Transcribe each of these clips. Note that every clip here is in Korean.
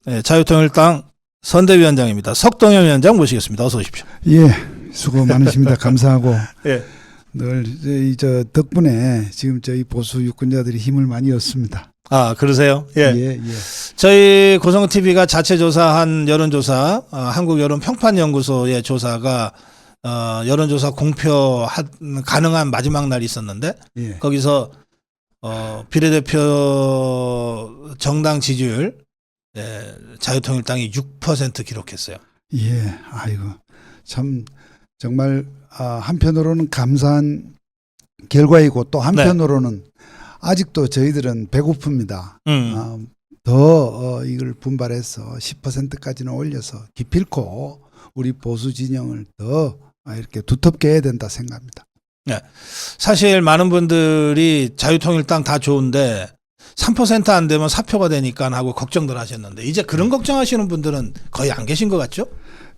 네, 자유통일당 선대위원장입니다. 석동현 위원장 모시겠습니다. 어서 오십시오. 예, 수고 많으십니다. 감사하고 예. 늘 저 덕분에 지금 저희 보수 유권자들이 힘을 많이 얻습니다. 아, 그러세요? 예. 예. 저희 고성TV가 자체 조사한 여론조사, 한국여론평판연구소의 조사가 여론조사 공표 가능한 마지막 날이 있었는데 예. 거기서 비례대표 정당 지지율 자유통일당이 6% 기록했어요. 예, 아이고 참 정말 한편으로는 감사한 결과이고 또 한편으로는 아직도 저희들은 배고픕니다. 더 이걸 분발해서 10%까지는 올려서 기필코 우리 보수 진영을 더 이렇게 두텁게 해야 된다 생각합니다. 네. 사실 많은 분들이 자유통일당 다 좋은데 3% 안 되면 사표가 되니까 하고 걱정들 하셨는데 이제 그런 걱정하시는 분들은 거의 안 계신 것 같죠?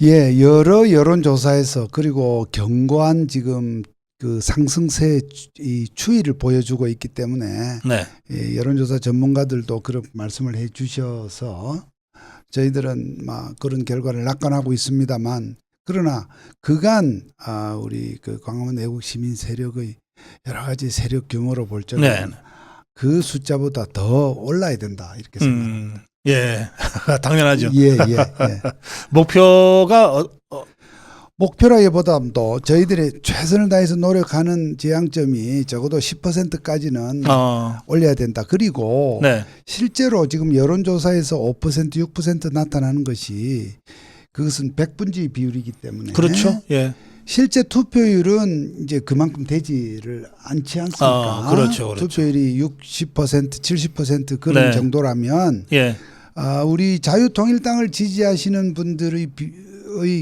예, 여러 여론조사에서 그리고 견고한 지금 그 상승세 이 추이를 보여주고 있기 때문에 네. 예, 여론조사 전문가들도 그런 말씀을 해 주셔서 저희들은 막 그런 결과를 낙관하고 있습니다만 그러나 그간 우리 그 광화문 애국 시민 세력의 여러 가지 세력 규모로 볼 적에는 그 숫자보다 더 올라야 된다 이렇게 생각합니다. 예, 당연하죠. 예. 목표가 목표라기보다도 저희들이 최선을 다해서 노력하는 지향점이 적어도 10%까지는 올려야 된다. 그리고 실제로 지금 여론조사에서 5% 6% 나타나는 것이 그것은 백분지 비율이기 때문에 그렇죠. 예. 실제 투표율은 이제 그만큼 되지를 않지 않습니까? 그렇죠. 투표율이 60% 70% 그런 정도라면 우리 자유통일당을 지지하시는 분들의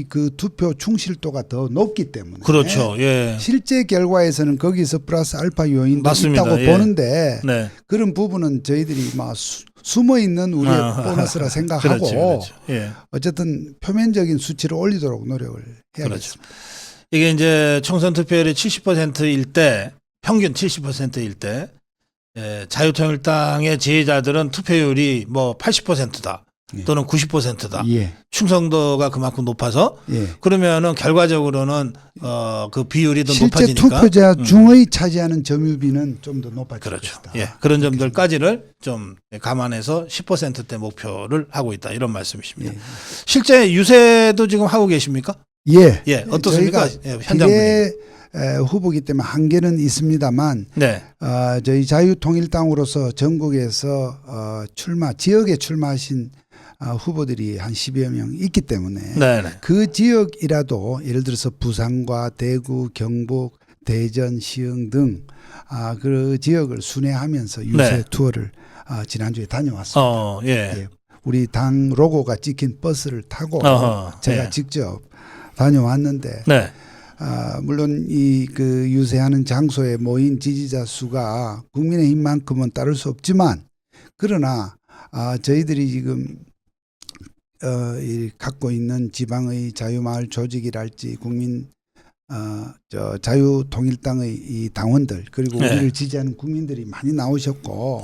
그 투표 충실도가 더 높기 때문에 그렇죠. 예. 실제 결과에서는 거기서 플러스 알파 요인도 맞습니다. 있다고 보는데 그런 부분은 저희들이 막 숨어 있는 우리의 보너스라 생각하고 그렇죠. 예. 어쨌든 표면적인 수치를 올리도록 노력을 해야겠습니다. 이게 이제 총선 투표율이 70%일 때 평균 70%일 때 자유통일당의 지지자들은 투표율이 뭐 80%다. 또는 90%다. 충성도가 그만큼 높아서 그러면은 결과적으로는 그 비율이 더 실제 높아지니까 투표자 중의 차지하는 점유비는 좀 더 높아질 그렇죠. 것이다. 예, 그런 점들까지를 좀 감안해서 10%대 목표를 하고 있다 이런 말씀이십니다. 실제 유세도 지금 하고 계십니까? 예, 어떻습니까? 현장 분위기. 후보기 때문에 한계는 있습니다만 저희 자유통일당으로서 전국에서 지역에 출마하신 후보들이 한 10여 명 있기 때문에 그 지역이라도 예를 들어서 부산과 대구, 경북, 대전, 시흥 등 그 지역을 순회하면서 유세 투어를 지난주에 다녀왔습니다. 우리 당 로고가 찍힌 버스를 타고 제가 직접 다녀왔는데 물론 그 유세하는 장소에 모인 지지자 수가 국민의힘만큼은 따를 수 없지만 그러나 저희들이 지금 갖고 있는 지방의 자유마을 조직이랄지 국민 자유통일당의 이 당원들 그리고 우리를 지지하는 국민들이 많이 나오셨고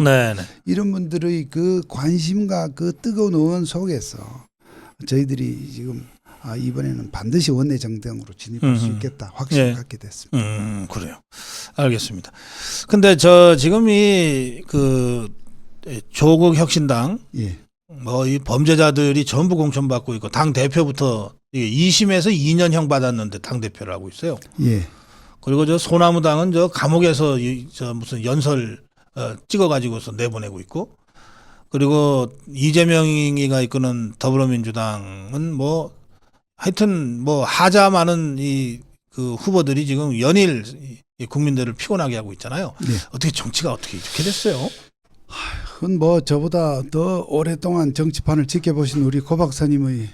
이런 분들의 그 관심과 그 뜨거운 응원 속에서 저희들이 지금 이번에는 반드시 원내정당으로 진입할 수 있겠다 확신을 갖게 됐습니다. 그래요. 알겠습니다. 근데 지금 그 조국 혁신당 뭐 이 범죄자들이 전부 공천받고 있고 당 대표부터 2심에서 2년형 받았는데 당 대표를 하고 있어요. 그리고 소나무당은 감옥에서 무슨 연설 찍어가지고서 내보내고 있고 그리고 이재명이가 이끄는 더불어민주당은 뭐 하여튼 뭐 하자 많은 그 후보들이 지금 연일 국민들을 피곤하게 하고 있잖아요. 어떻게 정치가 어떻게 이렇게 됐어요? 그건 뭐 저보다 더 오랫동안 정치판을 지켜보신 우리 고 박사님의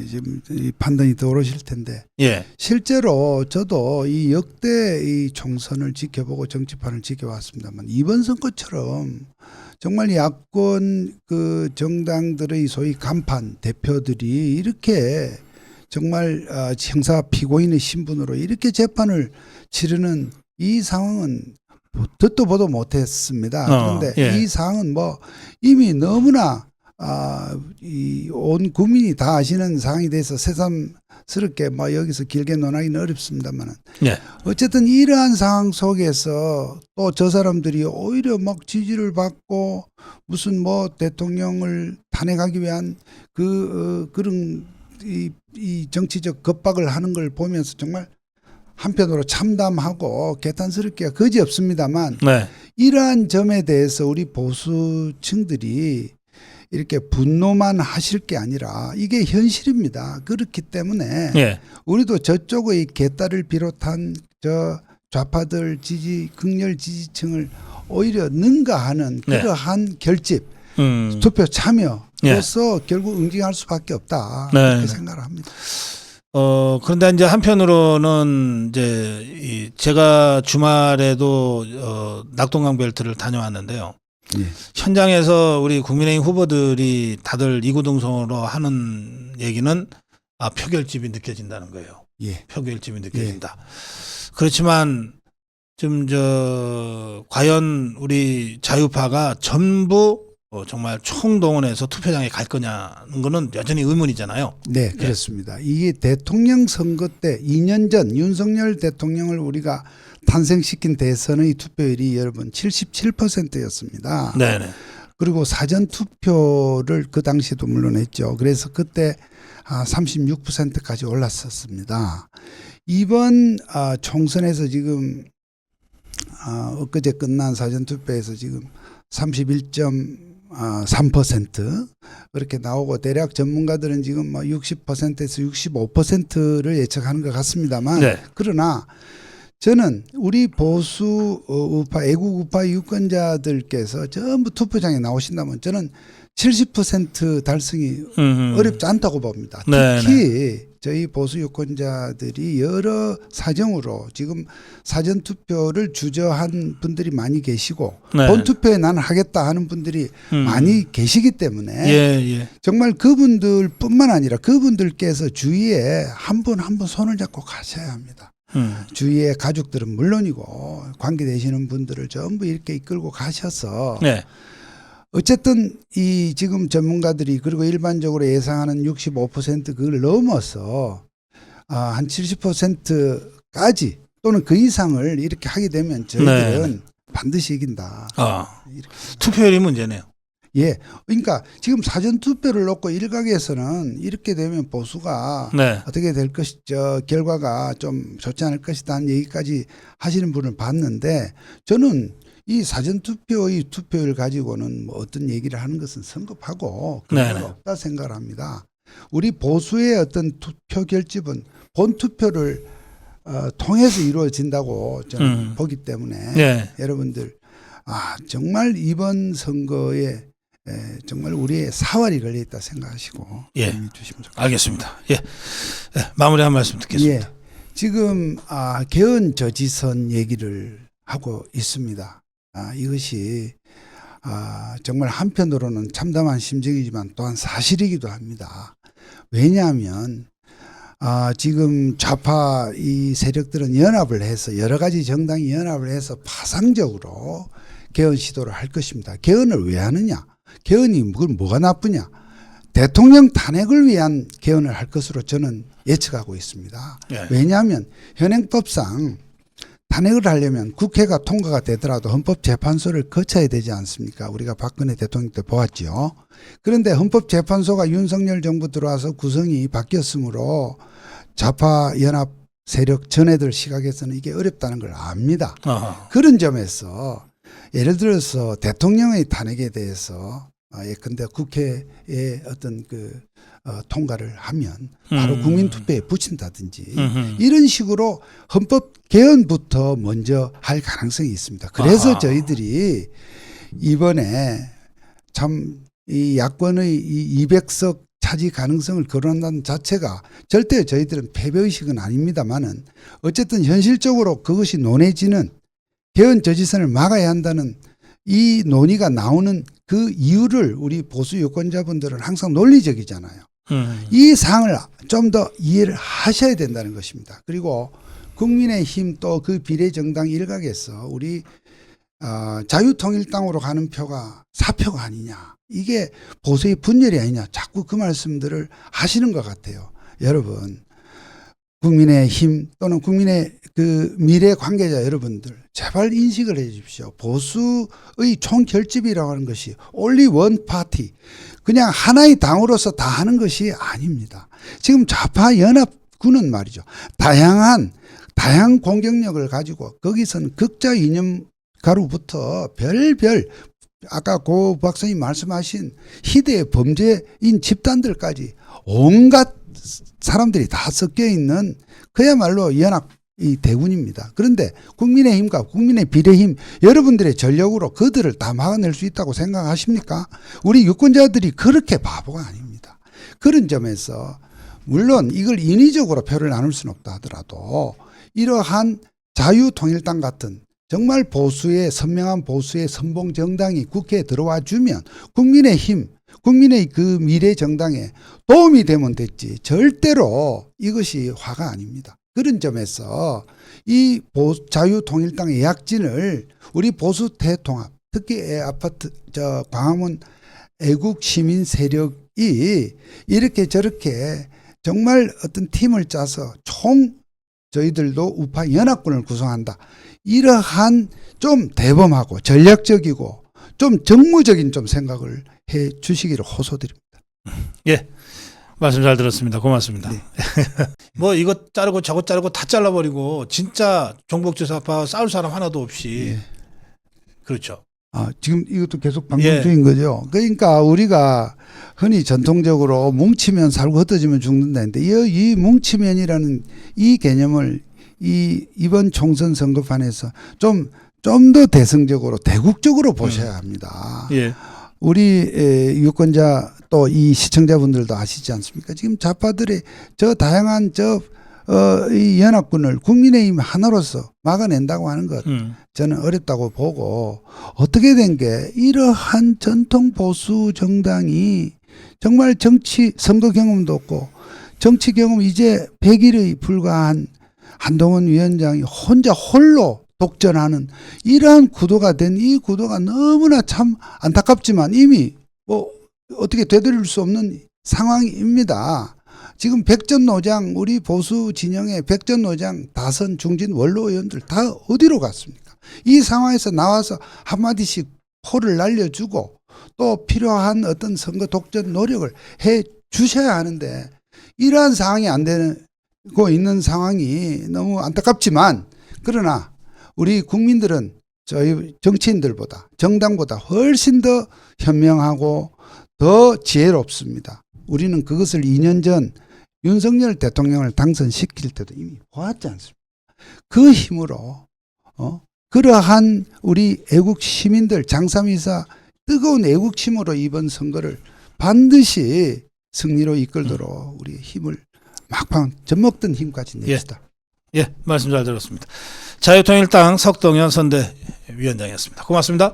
지금 판단이 더 오르실 텐데 실제로 저도 이 역대 이 총선을 지켜보고 정치판을 지켜왔습니다만 이번 선거처럼 정말 야권 그 정당들의 소위 간판 대표들이 이렇게 정말 형사 피고인의 신분으로 이렇게 재판을 치르는 이 상황은 듣도 보도 못했습니다. 그런데 이 상황은 뭐 이미 너무나 이 온 국민이 다 아시는 사항이 돼서 새삼스럽게 뭐 여기서 길게 논하기는 어렵습니다만은 네. 어쨌든 이러한 상황 속에서 또 저 사람들이 오히려 막 지지를 받고 무슨 뭐 대통령을 탄핵하기 위한 그런 이 정치적 겁박을 하는 걸 보면서 정말 한편으로 참담하고 개탄스럽기가 거지없습니다만 네. 이러한 점에 대해서 우리 보수층들이 이렇게 분노만 하실 게 아니라 이게 현실입니다. 그렇기 때문에 네. 우리도 저쪽의 개딸을 비롯한 저 좌파들 극렬 지지층을 오히려 능가하는 그러한 결집, 투표 참여로서 결국 응징할 수밖에 없다. 그렇게 생각을 합니다. 그런데 이제 한편으로는 이제 제가 주말에도 낙동강 벨트를 다녀왔는데요. 예. 현장에서 우리 국민의힘 후보들이 다들 이구동성으로 하는 얘기는 표결집이 느껴진다는 거예요. 예. 표결집이 느껴진다. 그렇지만 좀 과연 우리 자유파가 전부 정말 총동원해서 투표장에 갈 거냐는 거는 여전히 의문이잖아요. 네, 그렇습니다. 이게 대통령 선거 때 2년 전 윤석열 대통령을 우리가 탄생시킨 대선의 투표율이 여러분 77%였습니다. 네네. 그리고 사전 투표를 그 당시에도 물론 했죠. 그래서 그때 36%까지 올랐었습니다. 이번 총선에서 지금 엊그제 끝난 사전 투표에서 지금 31.3% 그렇게 나오고 대략 전문가들은 지금 뭐 60%에서 65%를 예측하는 것 같습니다만 네. 그러나 저는 우리 보수 우파 애국 우파 유권자들께서 전부 투표장에 나오신다면 저는 70% 달성이 어렵지 않다고 봅니다. 특히 저희 보수 유권자들이 여러 사정으로 지금 사전 투표를 주저한 분들이 많이 계시고 본 투표에 나는 하겠다 하는 분들이 많이 계시기 때문에 정말 그분들뿐만 아니라 그분들께서 주위에 한 분 한 분 손을 잡고 가셔야 합니다. 주위의 가족들은 물론이고 관계되시는 분들을 전부 이렇게 이끌고 가셔서 어쨌든 이 지금 전문가들이 그리고 일반적으로 예상하는 65% 그걸 넘어서 한 70%까지 또는 그 이상을 이렇게 하게 되면 저희들은 반드시 이긴다. 투표율이 문제네요. 예, 그러니까 지금 사전 투표를 놓고 일각에서는 이렇게 되면 보수가 어떻게 될 것이죠, 결과가 좀 좋지 않을 것이다는 얘기까지 하시는 분을 봤는데 저는 이 사전 투표의 투표율 가지고는 뭐 어떤 얘기를 하는 것은 성급하고 그런 건 없다 생각을 합니다. 우리 보수의 어떤 투표 결집은 본 투표를 통해서 이루어진다고 저는 보기 때문에 여러분들 정말 이번 선거에 정말 우리의 사활이 걸려있다 생각하시고 주시면 좋겠습니다. 알겠습니다. 마무리 한 말씀 듣겠습니다. 지금 개헌 저지선 얘기를 하고 있습니다. 이것이 정말 한편으로는 참담한 심정이지만 또한 사실이기도 합니다. 왜냐하면 지금 좌파 이 세력들은 연합을 해서 여러 가지 정당이 연합을 해서 파상적으로 개헌 시도를 할 것입니다. 개헌을 왜 하느냐? 개헌이 그건 뭐가 나쁘냐? 대통령 탄핵을 위한 개헌을 할 것으로 저는 예측하고 있습니다. 왜냐하면 현행법상 탄핵을 하려면 국회가 통과가 되더라도 헌법재판소를 거쳐야 되지 않습니까? 우리가 박근혜 대통령 때 보았죠. 그런데 헌법재판소가 윤석열 정부 들어와서 구성이 바뀌었으므로 좌파 연합 세력 전애들 시각에서는 이게 어렵다는 걸 압니다. 그런 점에서 예를 들어서 대통령의 탄핵에 대해서 예컨대 국회의 어떤 통과를 하면 바로 국민투표에 붙인다든지 이런 식으로 헌법 개헌부터 먼저 할 가능성이 있습니다. 그래서 저희들이 이번에 참 이 야권의 이 200석 차지 가능성을 거론한다는 자체가 절대 저희들은 패배의식은 아닙니다만은 어쨌든 현실적으로 그것이 논해지는 개헌 저지선을 막아야 한다는 이 논의가 나오는 그 이유를 우리 보수 유권자분들은 항상 논리적이잖아요. 이 사항을 좀 더 이해를 하셔야 된다는 것입니다. 그리고 국민의힘 또 그 비례정당 일각에서 우리 자유통일당으로 가는 표가 사표가 아니냐. 이게 보수의 분열이 아니냐. 자꾸 그 말씀들을 하시는 것 같아요. 여러분, 국민의힘 또는 국민의 그 미래 관계자 여러분들 제발 인식을 해 주십시오. 보수의 총결집이라고 하는 것이 only one party, 그냥 하나의 당으로서 다 하는 것이 아닙니다. 지금 좌파 연합군은 말이죠. 다양한 공격력을 가지고 거기서는 극자 이념가로부터 별별 아까 고 박사님 말씀하신 희대의 범죄인 집단들까지 온갖 사람들이 다 섞여 있는 그야말로 연합 이 대군입니다. 그런데 국민의힘과 국민의 비례힘 여러분들의 전력으로 그들을 다 막아낼 수 있다고 생각하십니까? 우리 유권자들이 그렇게 바보가 아닙니다. 그런 점에서 물론 이걸 인위적으로 표를 나눌 수는 없다 하더라도 이러한 자유통일당 같은 정말 보수의 선명한 보수의 선봉 정당이 국회에 들어와 주면 국민의힘, 국민의 그 미래 정당에 도움이 되면 됐지 절대로 이것이 화가 아닙니다. 그런 점에서 이 자유통일당의 약진을 우리 보수 대통합, 특히 광화문 애국 시민 세력이 이렇게 저렇게 정말 어떤 팀을 짜서 저희들도 우파 연합군을 구성한다. 이러한 좀 대범하고 전략적이고 좀 정무적인 좀 생각을 해 주시기를 호소드립니다. 예. 말씀 잘 들었습니다. 고맙습니다. 네. 뭐 이것 자르고 저것 자르고 다 잘라버리고 진짜 종북주사파 싸울 사람 하나도 없이 예. 그렇죠. 지금 이것도 계속 방송 중인 거죠. 그러니까 우리가 흔히 전통적으로 뭉치면 살고 흩어지면 죽는다 했는데 이 뭉치면이라는 이 개념을 이번 총선 선거판에서 좀 더 대승적으로 대국적으로 보셔야 합니다. 예. 우리 유권자 또 이 시청자분들도 아시지 않습니까? 지금 좌파들의 저 다양한 이 연합군을 국민의힘 하나로서 막아낸다고 하는 것 저는 어렵다고 보고 어떻게 된 게 이러한 전통 보수 정당이 정말 정치 선거 경험도 없고 정치 경험 이제 100일의 불과한 한동훈 위원장이 혼자 홀로 독전하는 이러한 구도가 된 이 구도가 너무나 참 안타깝지만 이미 뭐 어떻게 되돌릴 수 없는 상황입니다. 지금 백전노장 우리 보수 진영의 백전노장 다선 중진 원로 의원들 다 어디로 갔습니까? 이 상황에서 나와서 한마디씩 포를 날려주고 또 필요한 어떤 선거 독전 노력을 해 주셔야 하는데 이러한 상황이 안 되고 있는 상황이 너무 안타깝지만 그러나 우리 국민들은 저희 정치인들보다 정당보다 훨씬 더 현명하고 더 지혜롭습니다. 우리는 그것을 2년 전 윤석열 대통령을 당선시킬 때도 이미 보았지 않습니까? 그 힘으로 그러한 우리 애국 시민들 장삼이사 뜨거운 애국심으로 이번 선거를 반드시 승리로 이끌도록 우리의 힘을 막판 젖먹던 힘까지 냅시다. 예, 말씀 잘 들었습니다. 자유통일당 석동현 선대위원장이었습니다. 고맙습니다.